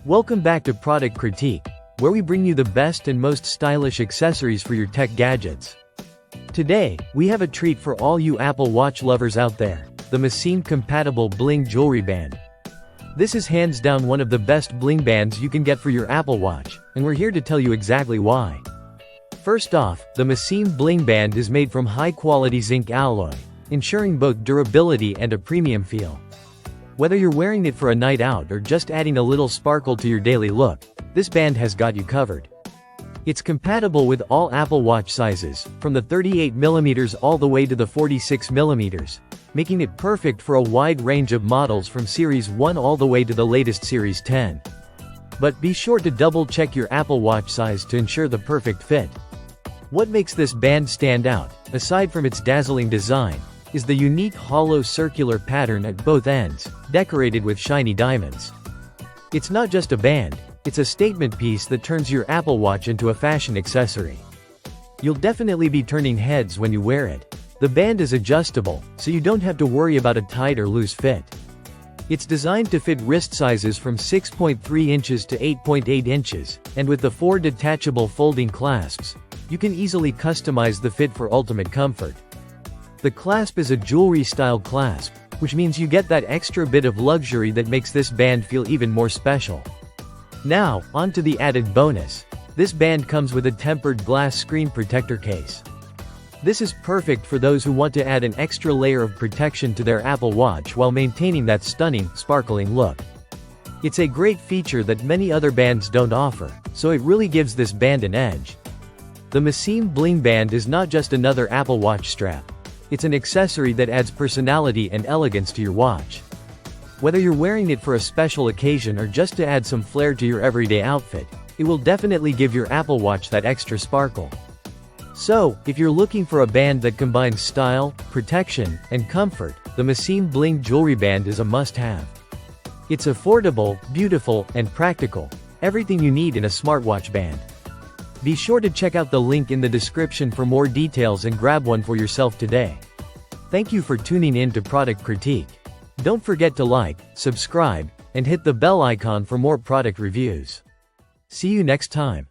Welcome back to Product Critique, where we bring you the best and most stylish accessories for your tech gadgets. Today, we have a treat for all you Apple Watch lovers out there, the Missine-compatible Bling Jewelry Band. This is hands down one of the best bling bands you can get for your Apple Watch, and we're here to tell you exactly why. First off, the Missine Bling Band is made from high-quality zinc alloy, ensuring both durability and a premium feel. Whether you're wearing it for a night out or just adding a little sparkle to your daily look, this band has got you covered. It's compatible with all Apple Watch sizes, from the 38mm all the way to the 46mm, making it perfect for a wide range of models from Series 1 all the way to the latest Series 10. But be sure to double-check your Apple Watch size to ensure the perfect fit. What makes this band stand out, aside from its dazzling design, is the unique hollow circular pattern at both ends, decorated with shiny diamonds. It's not just a band, it's a statement piece that turns your Apple Watch into a fashion accessory. You'll definitely be turning heads when you wear it. The band is adjustable, so you don't have to worry about a tight or loose fit. It's designed to fit wrist sizes from 6.3 inches to 8.8 inches, and with the 4 detachable folding clasps, you can easily customize the fit for ultimate comfort. The clasp is a jewelry-style clasp, which means you get that extra bit of luxury that makes this band feel even more special. Now, on to the added bonus. This band comes with a tempered glass screen protector case. This is perfect for those who want to add an extra layer of protection to their Apple Watch while maintaining that stunning, sparkling look. It's a great feature that many other bands don't offer, so it really gives this band an edge. The Missine Bling Band is not just another Apple Watch strap. It's an accessory that adds personality and elegance to your watch. Whether you're wearing it for a special occasion or just to add some flair to your everyday outfit, it will definitely give your Apple Watch that extra sparkle. So, if you're looking for a band that combines style, protection, and comfort, the Missine Bling Jewelry Band is a must-have. It's affordable, beautiful, and practical, everything you need in a smartwatch band. Be sure to check out the link in the description for more details and grab one for yourself today. Thank you for tuning in to Product Critique. Don't forget to like, subscribe, and hit the bell icon for more product reviews. See you next time.